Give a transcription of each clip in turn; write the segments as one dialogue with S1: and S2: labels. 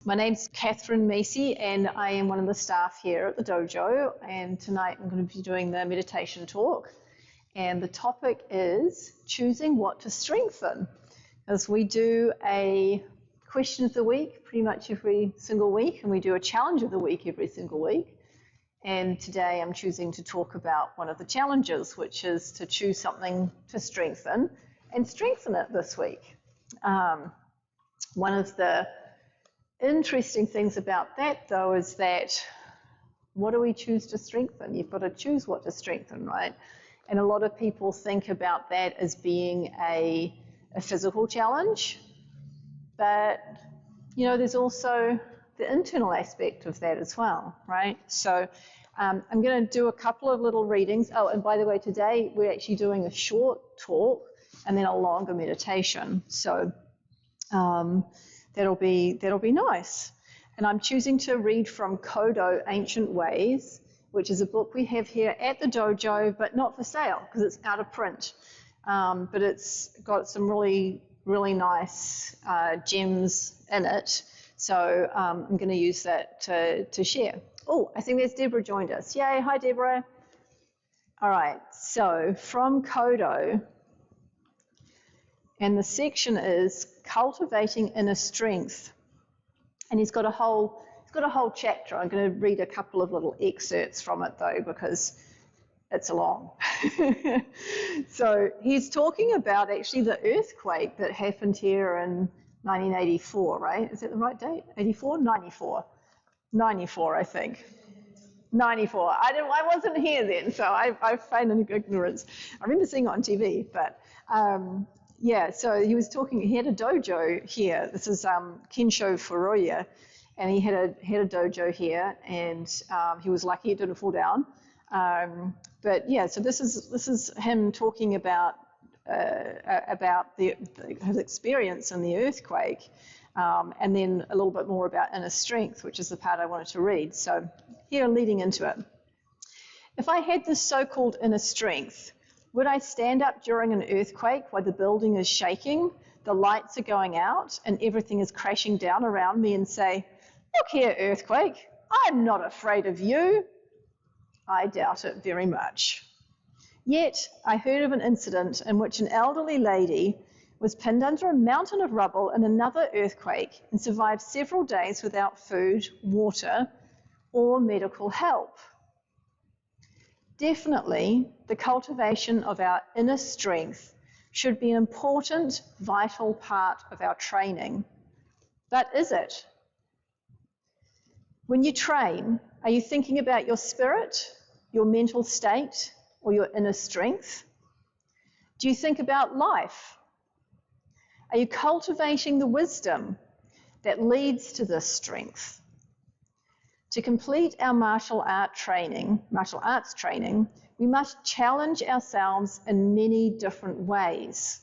S1: My name's Catherine Macy and I am one of the staff here at the dojo, and tonight I'm going to be doing the meditation talk, and the topic is choosing what to strengthen, as we do a question of the week pretty much every single week, and we do a challenge of the week every single week. And today I'm choosing to talk about one of the challenges, which is to choose something to strengthen and strengthen it this week. One of the interesting things about that, though, is that what do we choose to strengthen? You've got to choose what to strengthen, right? And a lot of people think about that as being a physical challenge, but, you know, there's also the internal aspect of that as well, right? So I'm going to do a couple of little readings. Oh, and by the way, today we're actually doing a short talk and then a longer meditation. So that'll be nice. And I'm choosing to read from Kodo, Ancient Ways, which is a book we have here at the dojo, but not for sale because it's out of print. But it's got some really, really nice gems in it. So I'm going to use that to share. Oh, I think there's Deborah joined us. Yay, hi Deborah. All right, so from Kodo, and the section is cultivating inner strength. And he's got a whole chapter. I'm going to read a couple of little excerpts from it though, because it's long. So he's talking about actually the earthquake that happened here in 1984, right? Is that the right date? 84? 94. 94, I think. 94. I wasn't here then, so I feign ignorance. I remember seeing it on TV, but yeah, so he was talking, he had a dojo here. This is Kensho Furuya, and he had a dojo here, and he was lucky it didn't fall down. But yeah, so this is him talking about his experience in the earthquake, and then a little bit more about inner strength, which is the part I wanted to read. So here, leading into it. If I had this so-called inner strength, would I stand up during an earthquake while the building is shaking, the lights are going out, and everything is crashing down around me and say, "Look here, earthquake, I'm not afraid of you"? I doubt it very much. Yet, I heard of an incident in which an elderly lady was pinned under a mountain of rubble in another earthquake and survived several days without food, water, or medical help. Definitely, the cultivation of our inner strength should be an important, vital part of our training. But is it? When you train, are you thinking about your spirit, your mental state, or your inner strength? Do you think about life? Are you cultivating the wisdom that leads to this strength? To complete our martial arts training, we must challenge ourselves in many different ways,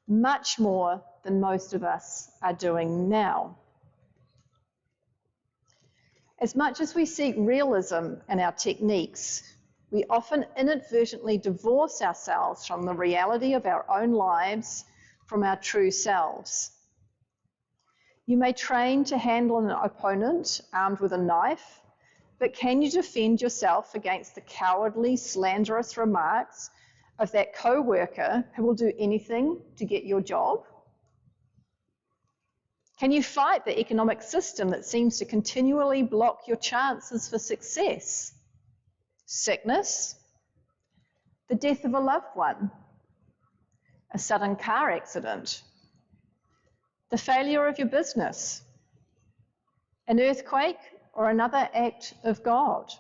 S1: much more than most of us are doing now. As much as we seek realism in our techniques, we often inadvertently divorce ourselves from the reality of our own lives, from our true selves. You may train to handle an opponent armed with a knife, but can you defend yourself against the cowardly, slanderous remarks of that co-worker who will do anything to get your job? Can you fight the economic system that seems to continually block your chances for success? Sickness, the death of a loved one, a sudden car accident, the failure of your business, an earthquake, or another act of God.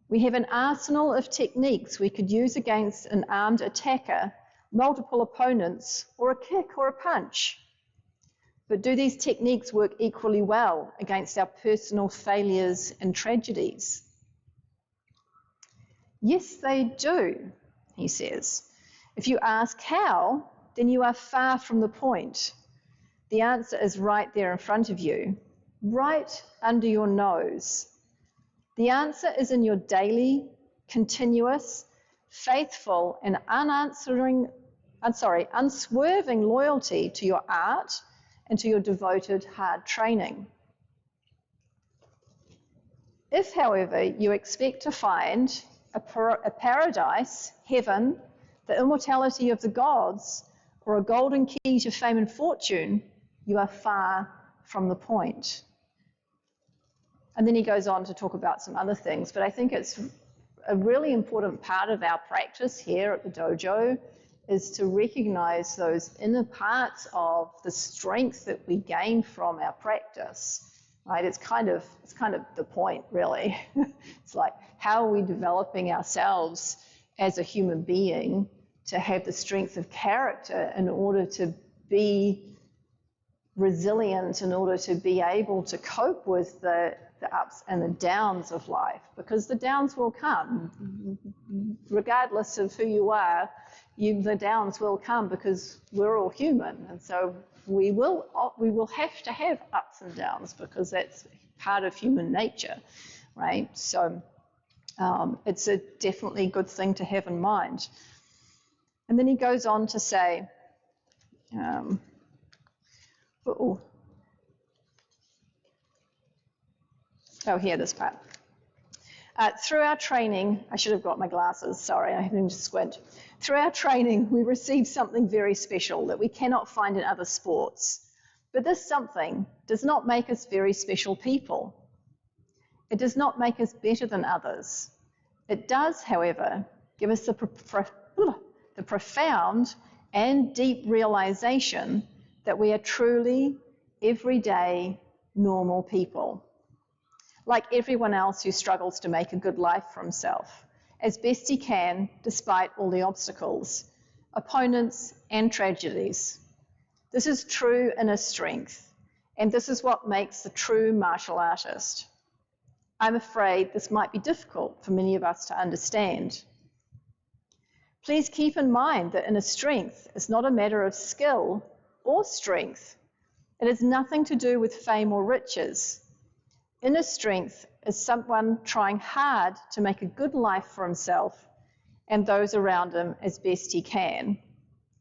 S1: We have an arsenal of techniques we could use against an armed attacker, multiple opponents, or a kick or a punch. But do these techniques work equally well against our personal failures and tragedies? Yes, they do, he says. If you ask how, then you are far from the point. The answer is right there in front of you, right under your nose. The answer is in your daily, continuous, faithful, and unswerving loyalty to your art and to your devoted, hard training. If, however, you expect to find a paradise, heaven, the immortality of the gods, or a golden key to fame and fortune, you are far from the point. And then he goes on to talk about some other things, but I think it's a really important part of our practice here at the dojo is to recognize those inner parts of the strength that we gain from our practice, right? It's kind of the point, really. It's like, how are we developing ourselves as a human being to have the strength of character in order to be resilient, in order to be able to cope with the ups and the downs of life, because the downs will come. Regardless of who you are, the downs will come because we're all human. And so we will have to have ups and downs because that's part of human nature, right? So it's a definitely good thing to have in mind. And then he goes on to say, here, this part. Through our training, I should have got my glasses, sorry, I haven't just squint. Through our training, we receive something very special that we cannot find in other sports. But this something does not make us very special people. It does not make us better than others. It does, however, give us the profound and deep realization that we are truly, everyday, normal people, like everyone else who struggles to make a good life for himself, as best he can, despite all the obstacles, opponents, and tragedies. This is true inner strength, and this is what makes the true martial artist. I'm afraid this might be difficult for many of us to understand. Please keep in mind that inner strength is not a matter of skill or strength. It has nothing to do with fame or riches. Inner strength is someone trying hard to make a good life for himself and those around him as best he can,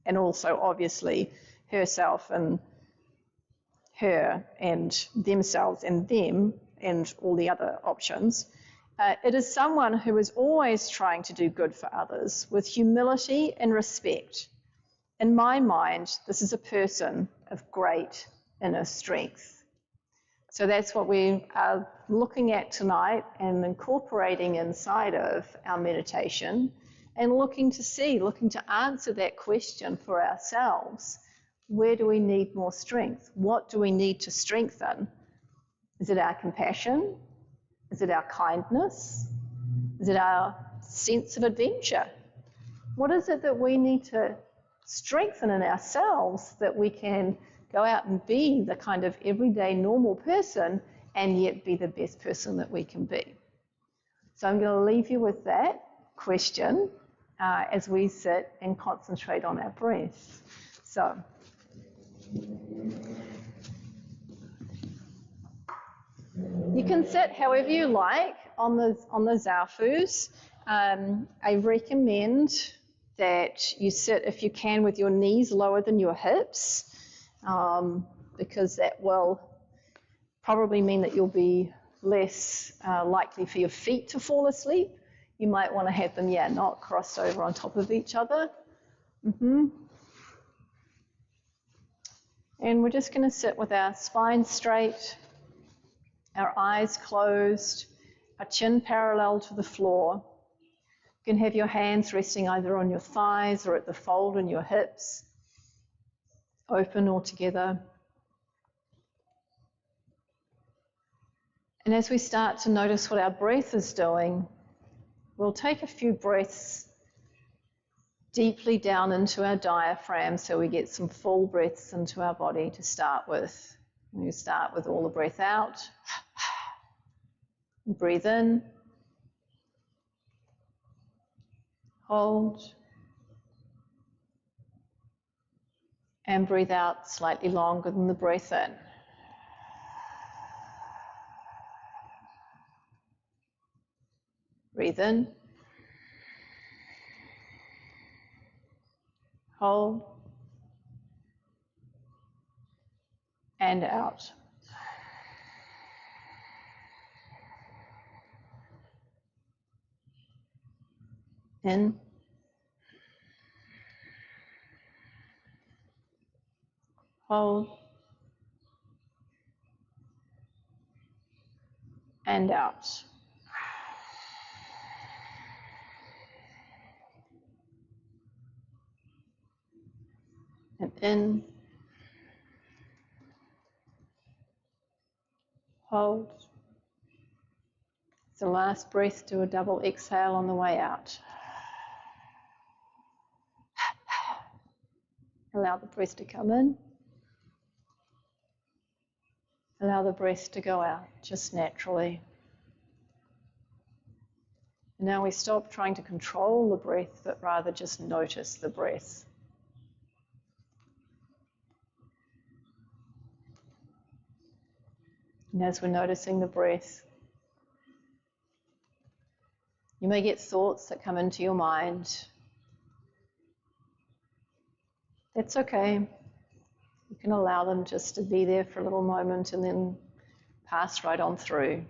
S1: and also obviously herself and her and themselves and them and all the other options. It is someone who is always trying to do good for others with humility and respect. In my mind, this is a person of great inner strength. So that's what we are looking at tonight and incorporating inside of our meditation and looking to answer that question for ourselves. Where do we need more strength? What do we need to strengthen? Is it our compassion? Is it our kindness? Is it our sense of adventure? What is it that we need to strengthen in ourselves that we can go out and be the kind of everyday normal person and yet be the best person that we can be? So I'm going to leave you with that question as we sit and concentrate on our breath. So you can sit however you like on the Zafus. I recommend that you sit, if you can, with your knees lower than your hips, because that will probably mean that you'll be less likely for your feet to fall asleep. You might want to have them, not crossed over on top of each other. And we're just going to sit with our spine straight, our eyes closed, our chin parallel to the floor. You can have your hands resting either on your thighs or at the fold in your hips, open or together. And as we start to notice what our breath is doing, we'll take a few breaths deeply down into our diaphragm so we get some full breaths into our body to start with. We start with all the breath out. Breathe in. Hold. And breathe out slightly longer than the breath in. Breathe in. Hold. and out. In, hold, and out. And in, hold. The last breath, do a double exhale on the way out. Allow the breath to come in. Allow the breath to go out, just naturally. And now we stop trying to control the breath, but rather just notice the breath. And as we're noticing the breath, you may get thoughts that come into your mind. That's okay. You can allow them just to be there for a little moment and then pass right on through.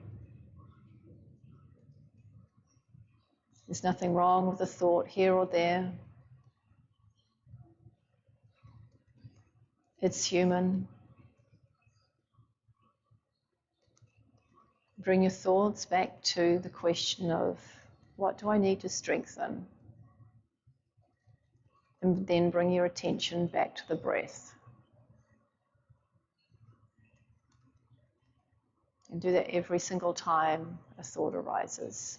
S1: There's nothing wrong with a thought here or there. It's human. Bring your thoughts back to the question of, what do I need to strengthen? And then bring your attention back to the breath. And do that every single time a thought arises.